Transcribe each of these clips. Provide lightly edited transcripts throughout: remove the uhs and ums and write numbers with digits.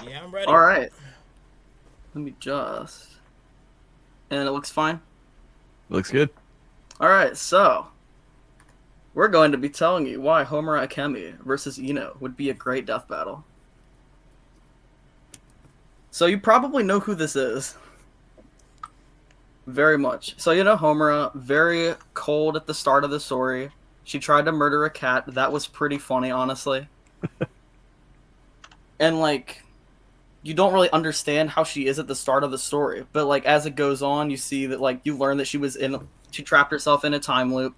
Yeah, I'm ready. All right. Let me just. And it looks fine. Looks good. All right, so we're going to be telling you why Homura Akemi versus Ino would be a great death battle. So you probably know who this is. Very much. So you know Homura, very cold at the start of the story. She tried to murder a cat. That was pretty funny, honestly. And like, you don't really understand how she is at the start of the story, but like as it goes on, you see that like you learn that she trapped herself in a time loop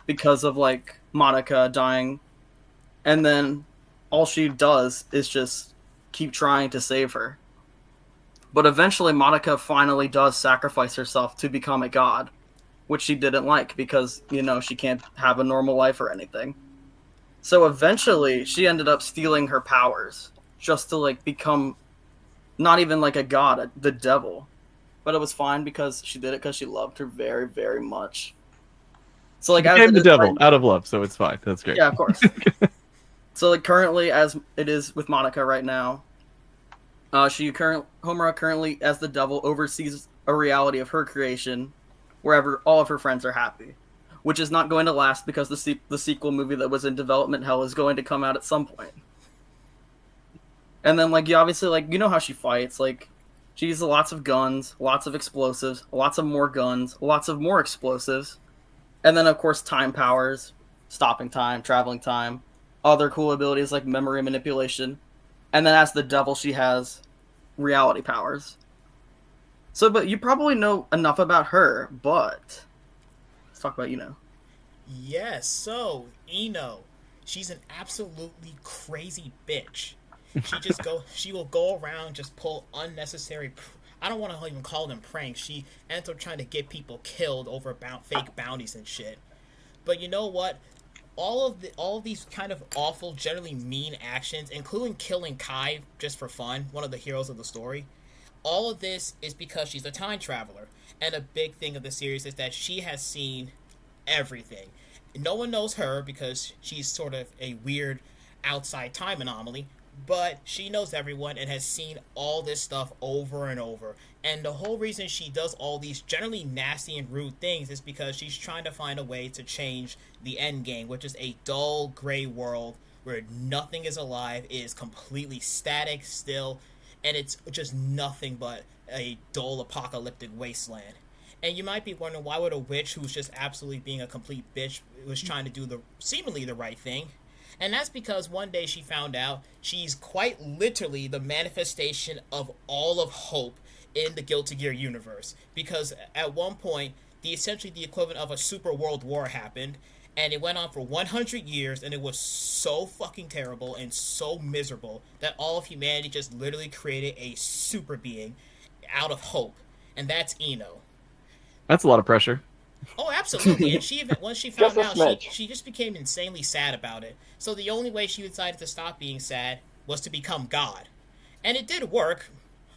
because of like Monica dying, and then all she does is just keep trying to save her. But eventually, Monica finally does sacrifice herself to become a god, which she didn't like because, you know, she can't have a normal life or anything. So eventually, she ended up stealing her powers just to, like, become not even like a god, the devil. But it was fine because she did it because she loved her very, very much. So, like, Became the devil out of love, so it's fine. That's great. Yeah, of course. So, like, currently, as it is with Monica right now, Homura currently, as the devil, oversees a reality of her creation, wherever all of her friends are happy, which is not going to last because the sequel movie that was in development hell is going to come out at some point. And then, like, you obviously, like, you know how she fights. Like, she uses lots of guns, lots of explosives, lots of more guns, lots of more explosives, and then, of course, time powers, stopping time, traveling time, other cool abilities like memory manipulation. And then as the devil, she has reality powers. So, but you probably know enough about her, but let's talk about Ino. Yes, so Ino, she's an absolutely crazy bitch. She will go around just pull unnecessary. I don't want to even call them pranks. She ends up trying to get people killed over fake bounties and shit. But you know what? All of these kind of awful, generally mean actions, including killing Kai just for fun, one of the heroes of the story. All of this is because she's a time traveler, and a big thing of the series is that she has seen everything. No one knows her because she's sort of a weird outside time anomaly, but she knows everyone and has seen all this stuff over and over. And the whole reason she does all these generally nasty and rude things is because she's trying to find a way to change the end game, which is a dull, gray world where nothing is alive, it is completely static, still, and it's just nothing but a dull, apocalyptic wasteland. And you might be wondering, why would a witch who's just absolutely being a complete bitch was trying to do seemingly the right thing? And that's because one day she found out she's quite literally the manifestation of all of hope in the Guilty Gear universe. Because at one point, essentially the equivalent of a super world war happened, and it went on for 100 years, and it was so fucking terrible and so miserable that all of humanity just literally created a super being out of hope. And that's Ino. That's a lot of pressure. Oh, absolutely. And once she found out, she just became insanely sad about it. So the only way she decided to stop being sad was to become God. And it did work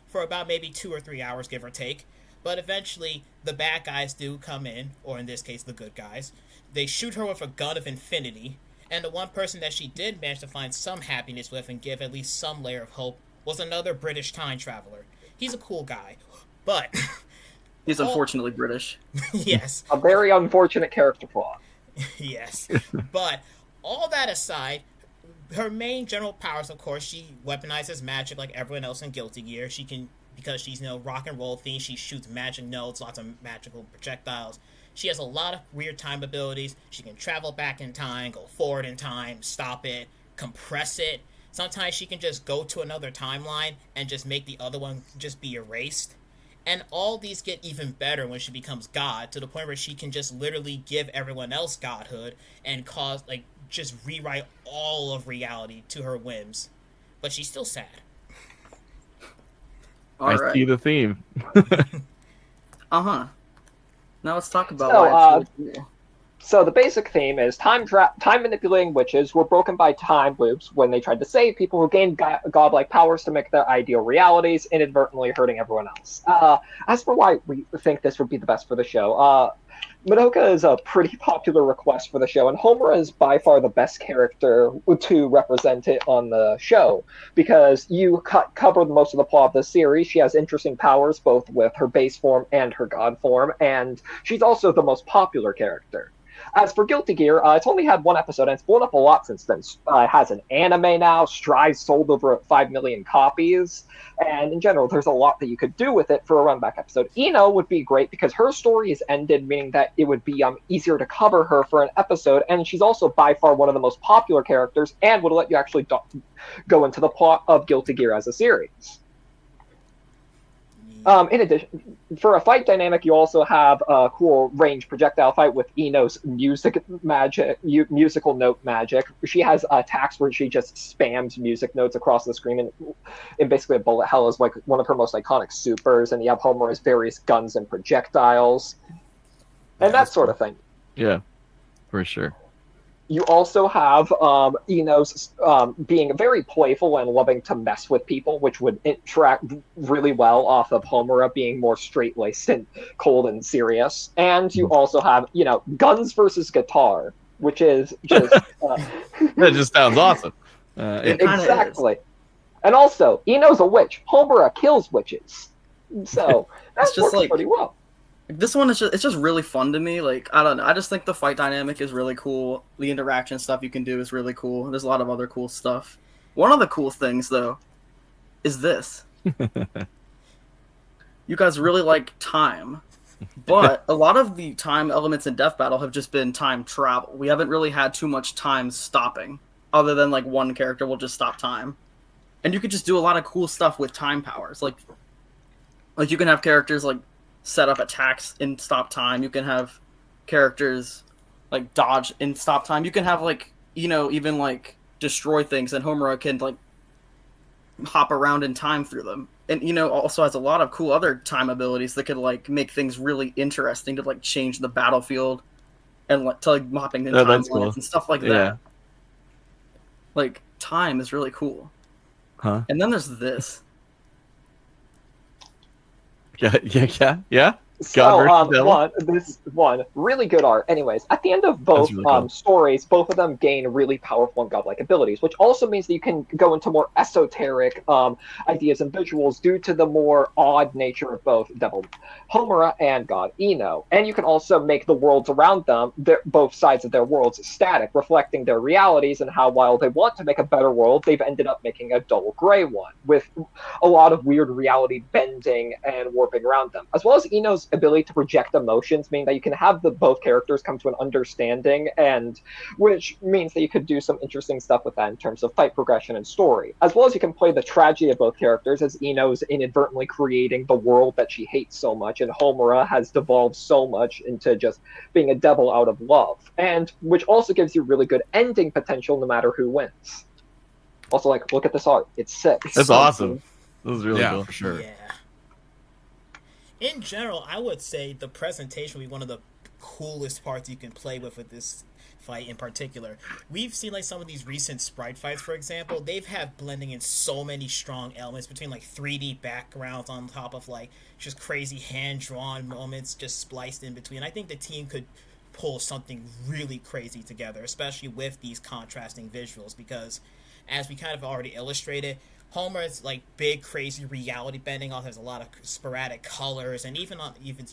for about maybe 2 or 3 hours, give or take. But eventually, the bad guys do come in, or in this case, the good guys. They shoot her with a gun of infinity. And the one person that she did manage to find some happiness with and give at least some layer of hope was another British time traveler. He's a cool guy. But... He's unfortunately British. Yes. A very unfortunate character flaw. Yes. But all that aside, her main general powers, of course, she weaponizes magic like everyone else in Guilty Gear. She can, because she's, rock and roll theme, she shoots magic nodes, lots of magical projectiles. She has a lot of weird time abilities. She can travel back in time, go forward in time, stop it, compress it. Sometimes she can just go to another timeline and just make the other one just be erased. And all these get even better when she becomes God, to the point where she can just literally give everyone else godhood and just rewrite all of reality to her whims. But she's still sad. I see the theme. Uh-huh. Now let's talk about why it's really cool. So the basic theme is time manipulating witches were broken by time loops when they tried to save people who gained godlike powers to make their ideal realities, inadvertently hurting everyone else. As for why we think this would be the best for the show, Madoka is a pretty popular request for the show, and Homura is by far the best character to represent it on the show, because you covered most of the plot of the series. She has interesting powers, both with her base form and her god form, and she's also the most popular character. As for Guilty Gear, it's only had one episode, and it's blown up a lot since then. It has an anime now. Strive sold over 5 million copies. And in general, there's a lot that you could do with it for a run-back episode. Ino would be great because her story is ended, meaning that it would be easier to cover her for an episode. And she's also by far one of the most popular characters and would let you actually go into the plot of Guilty Gear as a series. In addition, for a fight dynamic, you also have a cool range projectile fight with Ino's musical note magic. She has attacks where she just spams music notes across the screen, and basically a bullet hell is like one of her most iconic supers. And you have Homura's various guns and projectiles, and that sort of thing. Yeah, for sure. You also have Ino's being very playful and loving to mess with people, which would interact really well off of Homura being more straight-laced and cold and serious. And you also have, guns versus guitar, which is just... that just sounds awesome. Exactly. And also, Ino's a witch. Homura kills witches. So, that works pretty well. This one is it's just really fun to me. Like, I don't know. I just think the fight dynamic is really cool. The interaction stuff you can do is really cool. There's a lot of other cool stuff. One of the cool things, though, is this. You guys really like time. But a lot of the time elements in Death Battle have just been time travel. We haven't really had too much time stopping. Other than, like, one character will just stop time. And you could just do a lot of cool stuff with time powers. Like you can have characters, like, set up attacks in stop time. You can have characters like dodge in stop time. You can have even like destroy things, and Homura can like hop around in time through them. And also has a lot of cool other time abilities that could like make things really interesting to like change the battlefield and to like hopping in timelines and stuff like that. Like time is really cool. Huh? And then there's this. Yeah. So, this one, really good art. Anyways, at the end of both really cool. Stories, both of them gain really powerful and godlike abilities, which also means that you can go into more esoteric ideas and visuals due to the more odd nature of both Devil Homura and God Ino. And you can also make the worlds around them, both sides of their worlds, static, reflecting their realities and how, while they want to make a better world, they've ended up making a dull gray one, with a lot of weird reality bending and warping around them, as well as Ino's ability to project emotions, meaning that you can have both characters come to an understanding, and which means that you could do some interesting stuff with that in terms of fight progression and story, as well as you can play the tragedy of both characters, as Ino's inadvertently creating the world that she hates so much, and Homura has devolved so much into just being a devil out of love, and which also gives you really good ending potential no matter who wins. Also, like, look at this art. It's sick. That's awesome. This is really cool. For sure. Yeah. In general, I would say the presentation would be one of the coolest parts you can play with this fight in particular. We've seen like some of these recent sprite fights, for example. They've had blending in so many strong elements between like 3D backgrounds on top of like just crazy hand-drawn moments just spliced in between. I think the team could pull something really crazy together, especially with these contrasting visuals, because as we kind of already illustrated, Homer's like big crazy reality bending also has a lot of sporadic colors, and even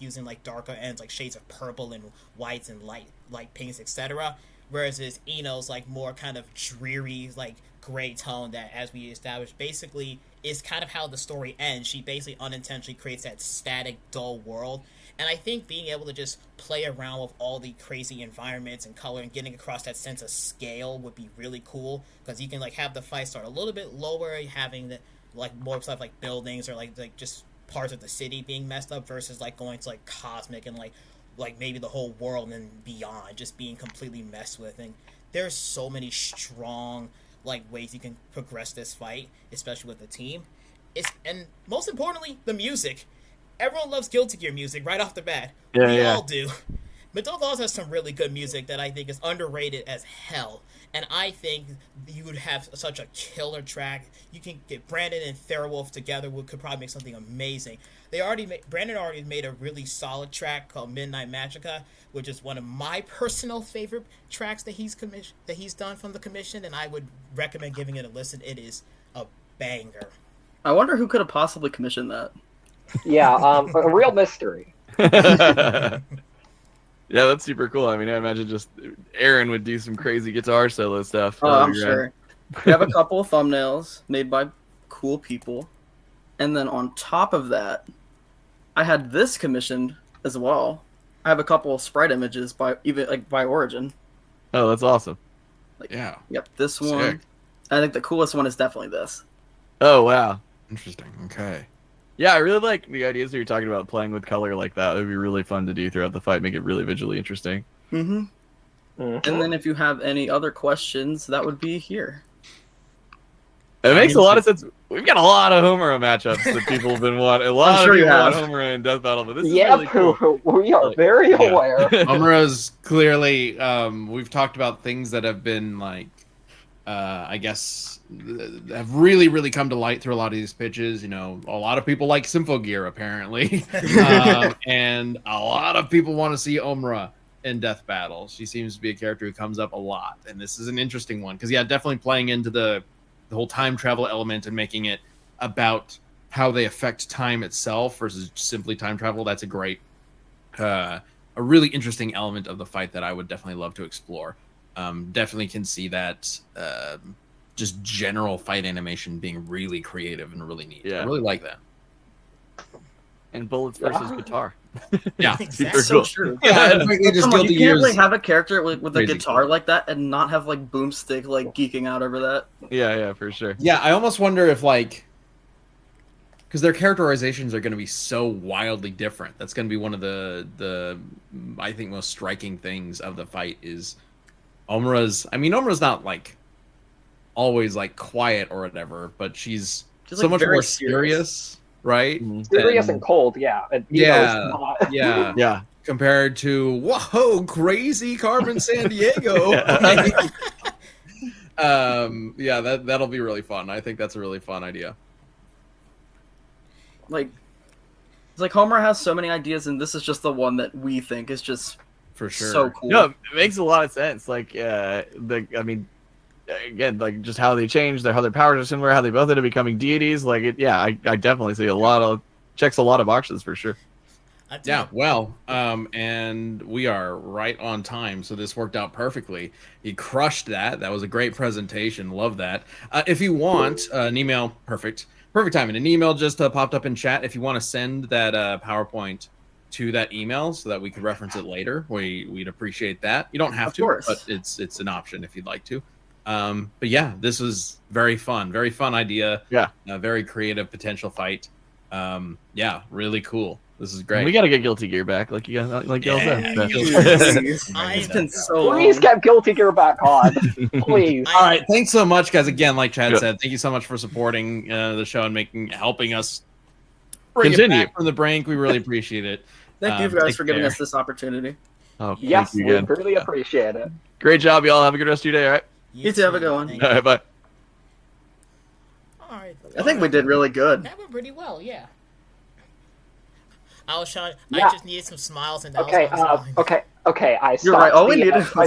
using like darker ends like shades of purple and whites and light pinks, etc. Whereas Ino's like more kind of dreary like gray tone that, as we established, basically is kind of how the story ends. She basically unintentionally creates that static, dull world. And I think being able to just play around with all the crazy environments and color and getting across that sense of scale would be really cool, because you can like have the fight start a little bit lower, having the like more stuff like buildings or like just parts of the city being messed up, versus like going to like cosmic and like maybe the whole world and beyond just being completely messed with. And there's so many strong like ways you can progress this fight, especially with the team. And most importantly, the music. Everyone loves Guilty Gear music right off the bat. We all do. Metal Claws has some really good music that I think is underrated as hell. And I think you would have such a killer track. You can get Brandon and Fairwolf together, we could probably make something amazing. Brandon already made a really solid track called Midnight Magica, which is one of my personal favorite tracks that he's done from the commission, and I would recommend giving it a listen. It is a banger. I wonder who could have possibly commissioned that. Yeah, a real mystery. Yeah, that's super cool. I mean, I imagine just Aaron would do some crazy guitar solo stuff. Oh, I'm sure. We have a couple of thumbnails made by cool people. And then on top of that, I had this commissioned as well. I have a couple of sprite images by Origin. Oh, that's awesome. Yeah. Yep, this one. Sick. I think the coolest one is definitely this. Oh, wow. Interesting. Okay. Yeah, I really like the ideas that you're talking about, playing with color like that. It would be really fun to do throughout the fight, make it really visually interesting. Mm-hmm. And then if you have any other questions, that would be here. It makes a lot of sense. We've got a lot of Homura matchups that people have been wanting. A lot of people want Homura in Death Battle, but this is really cool. We are very aware. Homura's clearly, we've talked about things that have been like, I guess, have really, really come to light through a lot of these pitches. You know, a lot of people like Symphogear, apparently. And a lot of people want to see Homura in Death Battle. She seems to be a character who comes up a lot. And this is an interesting one. Because, yeah, definitely playing into the whole time travel element and making it about how they affect time itself versus simply time travel. That's a great, a really interesting element of the fight that I would definitely love to explore. Definitely can see that just general fight animation being really creative and really neat. Yeah. I really like that. And bullets versus guitar. Yeah, Exactly. So true. Yeah, and frankly, just Come on, Guilty you can't Gear's like have a character with a crazy guitar cool. like that and not have like Boomstick like geeking out over that. Yeah, for sure. Yeah, I almost wonder if like, because their characterizations are going to be so wildly different. That's going to be one of the I think most striking things of the fight is Homura's. I mean, Homura's not like always like quiet or whatever, but she's so like, much very more serious. serious, right? Serious and cold, yeah. And, Yeah, not. yeah. Yeah. Compared to whoa, crazy Carmen San Diego. Yeah, that'll be really fun. I think that's a really fun idea. Like, it's like Homura has so many ideas, and this is just the one that we think is just For sure. so cool. No, it makes a lot of sense. Like, I mean, again, like just how they changed, how their powers are similar, how they both end up becoming deities. Like, I definitely see checks a lot of boxes for sure. Yeah, well, and we are right on time, so this worked out perfectly. He crushed that. That was a great presentation. Love that. If you want an email, perfect timing. An email just popped up in chat. If you want to send that PowerPoint to that email so that we could reference it later, we'd appreciate that. You don't have Of to, course. but it's an option if you'd like to. But yeah, this was very fun idea. Yeah, a very creative potential fight. Yeah, really cool. This is great. We gotta get Guilty Gear back, like you guys, like y'all said. It's been so long. Please get Guilty Gear back on. Please. All right, thanks so much, guys. Again, like Chad Yeah. said, thank you so much for supporting the show and helping us bring Continue. it back from the brink. We really appreciate it. Thank you guys Take for giving care. us this opportunity. Oh, Yes, thank we you again. really appreciate it. Great job, y'all. Have a good rest of your day. All right. You too, have a good one. Thank All you. right. Bye. All right. I think we did really good. That went pretty well, yeah. I was trying. Yeah. I just needed some smiles, and that Okay, was my smile. okay. I You're right, stopped all we the, needed I